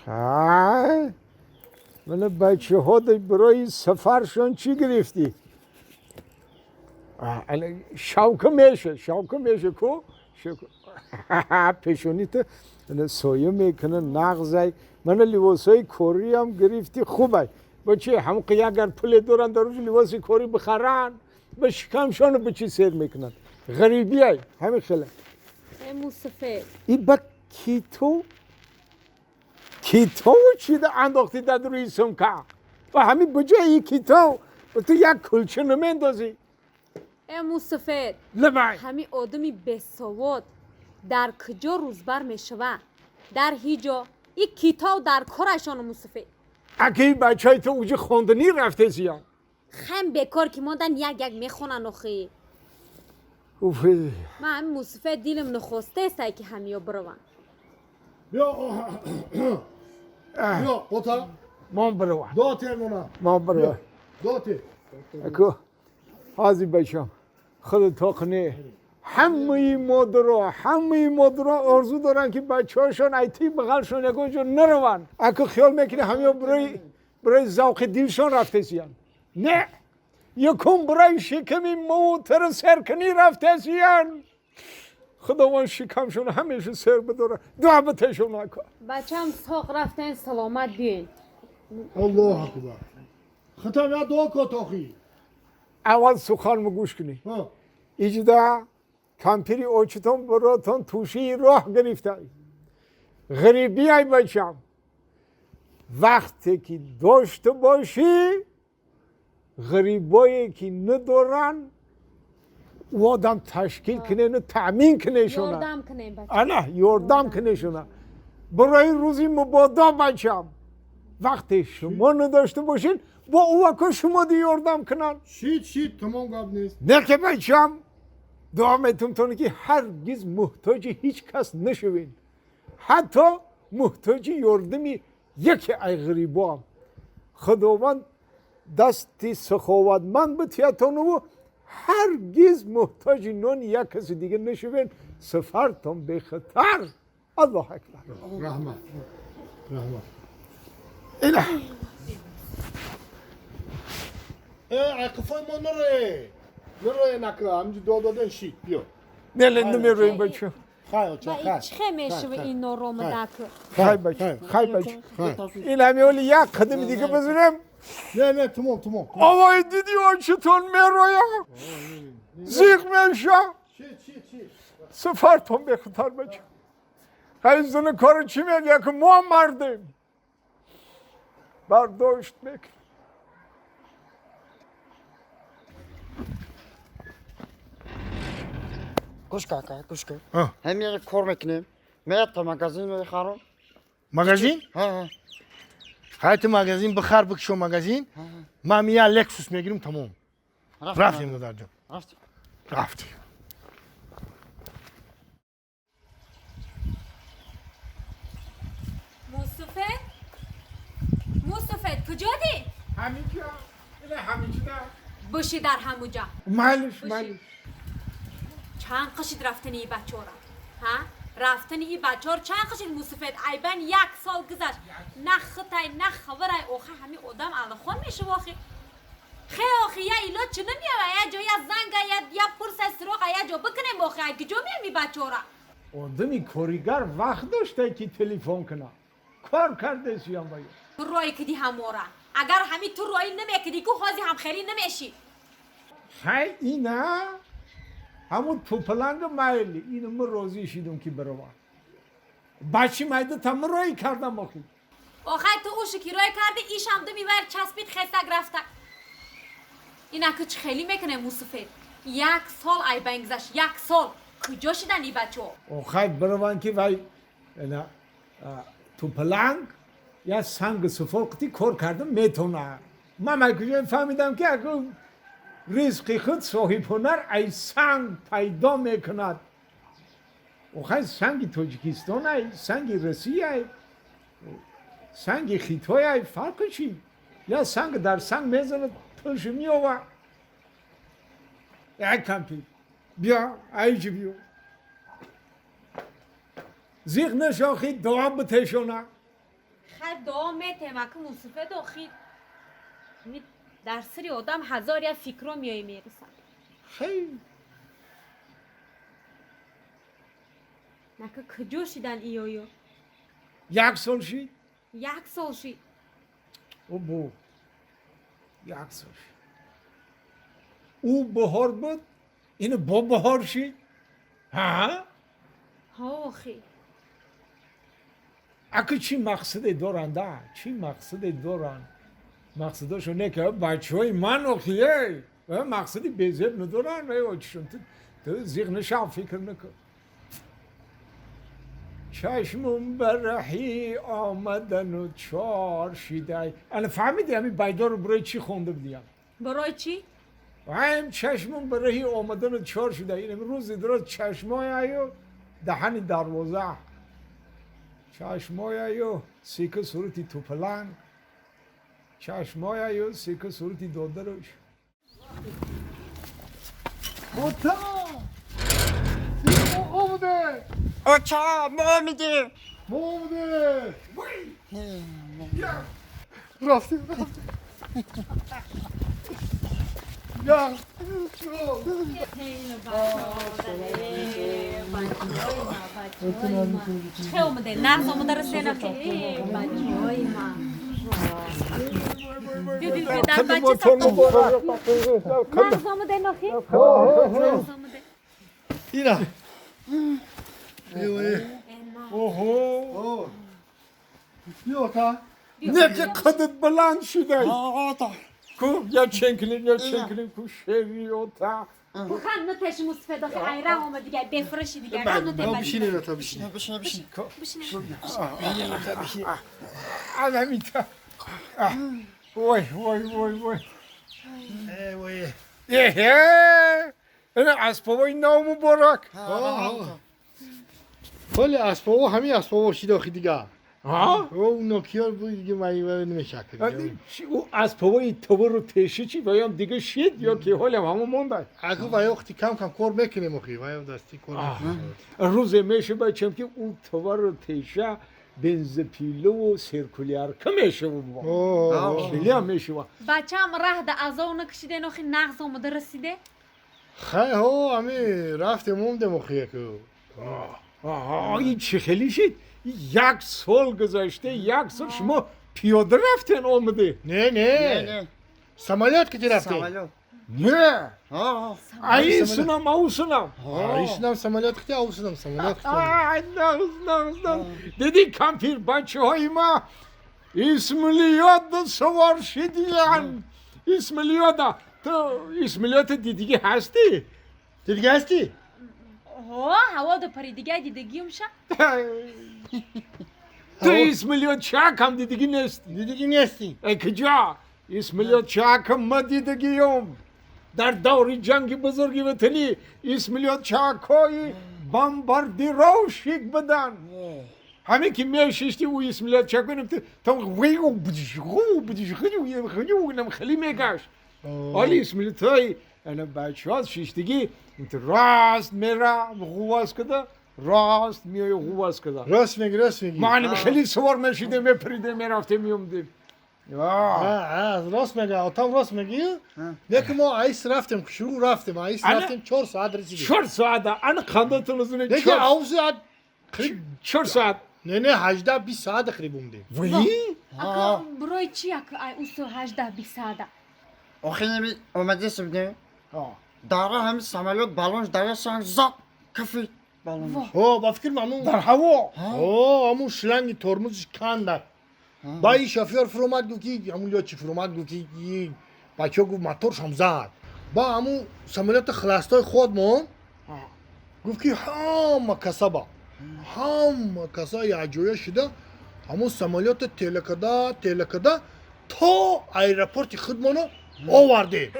های من بچه ها برای سفرشون چی گرفتی؟ شوکه میشه کو؟ پیشونیت سایه میکنه نغزای من لباسای کوری هم گرفتی خوبه بچه هم که اگر پول دارن در روز لباس کوری بخرن به شکمشان به چی سیر میکنن غریبی های همین خیلی موسفه این با کیتو چی ده انداختی در روی سمکه و همین بجای کیتو و تو یک کلچه نمیندازی موسفه لبای همین آدمی بسواد در کجا روزبر میشوه در هیجا این کتاب در کارشان موسفه اگه بچه های تو اوجه خوندنی رفته زیان خم بکار که مادن یک میخونن آخی اوفی من همین موسفه دیلم نخواسته است که همیا بروان بیا قطع ما بروان داته مونا ما بروان داته اکو حاضی بچم خود تاقنه همه مادرها آرزو دارن که بچه هاشون ایتی بغلشون یکو نروان اکو خیال میکنه همه برای ذوق دیلشون رفته زیان نه یکم برای شکمی موتر سرکنی رفته زیان خداوند شکمشون همیشه سر بداره دعوتشون نکن بچه هم ساق رفتن سلامت بیاین الله اکبر ختم یا دعا کن تاخی اول سخن گوش کنی ایجدا کمپیری اوچتون براتون توشی راه گرفته غریبی های بچم وقتی که داشته باشی غریبایی که ندارن او آدم تشکیل کنه نه تأمین کنه شونه یاردم کنین بچه انا یاردم کنه شونه برای روزی مبادا بچم وقتی شما نداشته باشین با او اکا شما دی یاردم کنن شید تمام قبل نیست نه که بچم دعا میتونم که هرگز محتاج هیچ کس نشوین حتی محتاج یاردمی یکی ای غریبا هم خداوند دستی سخاوتمند بتیتان و هرگز محتاج نان یک کسی دیگه نشوین سفرتان به خطر الله اکبر رحمت اینا عقفای ما نروه نکره همینجور دادن شید بیا نه نمیرویم بچه خیلی چه و چه میشه این نورم دکر خیلی بچه این همیولی یک قدم دیگه بزنم نه تمام آوای دیدی آن چطور میرویم زیغ میشه چی سفرتون به خطر بچه خیلی زن کار چی میگه که ما مردیم برداشت میکنیم گوش کن همین کار میکنیم میاد تا مغازین میخرم مغازین؟ خیلی مغازین بخر بکشو مغازین ما میه لکسوس میگیریم تمام رفتیم دادر جان رفتیم موسفه کجا دی؟ همینجا اینه همینجا باشی در همونجا مالش چند قشید رفتنی ای بچه ها؟ رفتنی ای بچه ها چند قشید موسفید ایبن یک سال گذشت نه خطای نه خبرای اوخه همین آدم الخون میشه واخی خیلی آخی یا ایلا چه نمیوه یا جا یا زنگ یا پرس سراغ یا جا بکنیم واخی کجا میمی بچه ها آدمی کاریگر وقت داشته که تلفن کنه کار کرده سیان باید تو روی کدی همورا اگر همین تو روی نمیکدی که خوازی هم خیلی نمیشی خیلی اینا همون توپلنگ مایلی اینو من راضی شدم که بروم بچه مایده تم روی کردم آخی آخه تو اوشو که روی کرده ایش هم دو میبر چسبید خستگ رفته اینا که چه خیلی میکنه موسفید یک سال ای بنگزش یک سال کجا شدن ای بچه ها آخه بروم که وای توپلنگ یا سنگ سفالقتی کار کردم میتونه من کجا فهمیدم که اگه رزق خود صاحب هنر ای سنگ پیدا میکند آخه سنگ تاجیکستان ای سنگ روسیه ای سنگ خیتای ای فرق چی یا سنگ در سنگ میزنه پلش میآور یک کمپی بیا ایجی بیا زیغ نشاخی دعا بتشونه خدامه تمکه موسیقی داخل در سری آدم هزار یا فکر میای میرسن خیلی نکه کجا شدن ایویو 1 سال شید 1 سال شد او بو 1 سال شید او بهار بود اینو با بهار شید ها آخی اگه چی مقصد دارن ده چی مقصد دارن مقصدشو نه که بچه های من اخیه و مقصدی بیزید ندارن و چون تو ذهنش هم فکر نکن چشمون برهی آمدن و چار شیده الان فهمیدی همین بیدار رو برای چی خونده بودیم برای چی؟ و هم چشمون برهی آمدن و چار شیده این روزی دراز چشمای ایو دهنی دروازه چشمای ایو سیکه صورتی توپلنگ چشمای ایو سیکه صورتی دادرش موتا سیکه آمده آچا ما میدیم آمده رفتی یا چه اومده؟ نغز اومده رسیده که بچه های من دیدی در بچه ساخته نغز اومده نخی؟ نغز اومده اینا ایوه اوهو بیا تا نه که قدت بلند شده آقا کو یا چنکلین کو شوی اوتا بخند نتش مصفه داخل ایران اومد دیگه بفرشی دیگه خند نتش بشینه تا بشینه بشین انا میتا وای ایوه انا اسبابای نو مبارک کلی اسبابو همین اسبابو شید آخی دیگه ها او نوکیار بود دیگه من نمیشکل او اسبابای تو رو تشه چی ویم دیگه شید یا که حالم همون مونده اگه وای وقتی کم کار میکنیم اخی وای دستی کار میکنیم روز میشه بچم که اون تو رو تشه بنزپیله و سرکولیار کمیشه و خیلی هم میشه و بچه هم راه ده از اون نکشیده نخی نغز اومده رسیده خیلی ها همی رفتیم موندم اخیه که این چه خیلی شید 1 سال گذشته 1 سال شما پیاده رفتین آمده نه سمالیات که رفتیم نه آه ایسونم اوسونم ایشنم سمالیات که اوسنم سمالیات که نغز دیدی کمپیر بچه های ما اسمالیات سوار شدیان اسمالیات تو اسمالیات دیدگی هستی؟ دیگه هستی؟ هوا ده پری دیگه دیدگی میشه تو اسمالیات چاکم دیدگی نیستی ای کجا اسمالیات چاکم ما دیدگیم در دور جنگ بزرگی وطنی اسمالیات چاکای بمباردیروشیک بدن همین که میششتی او اسمالیات چاک کنیم تو ویگو بدیش خیلی میگشت حالی اسمالیات های انا بچه ها ششتگی راست میره غواز کده راست میای غواز کده راست میگی معنی خیلی سوار میشیده میپریده میرفته میومده راست میگی آتام راست میگی لیکن ما ایس رفتیم شروع رفتیم ایس رفتیم 4 ساعت رسیدیم 4 ساعت انا خندتون از اونه لیکن او ساعت 4 ساعت نه 18 20 ساعت قریب بومدیم وی اکا برای چی اکا اوسو 18 20 ساعت آخه نمی اومده سبنه داره همین سمالیات بالونش داره سان زاپ کفی بالونش با فکر مامون در هوا همون شلنگ ترمزش کندن با این شافیار فرومد گو که همون یا چی فرومد گو که بچه گو موتورش هم زد با همون سمالیات خلاصتای خودمون گفت که همه کسا یا جویا شده همون سمالیات تلکده تا ایرپورت خودمونو آورده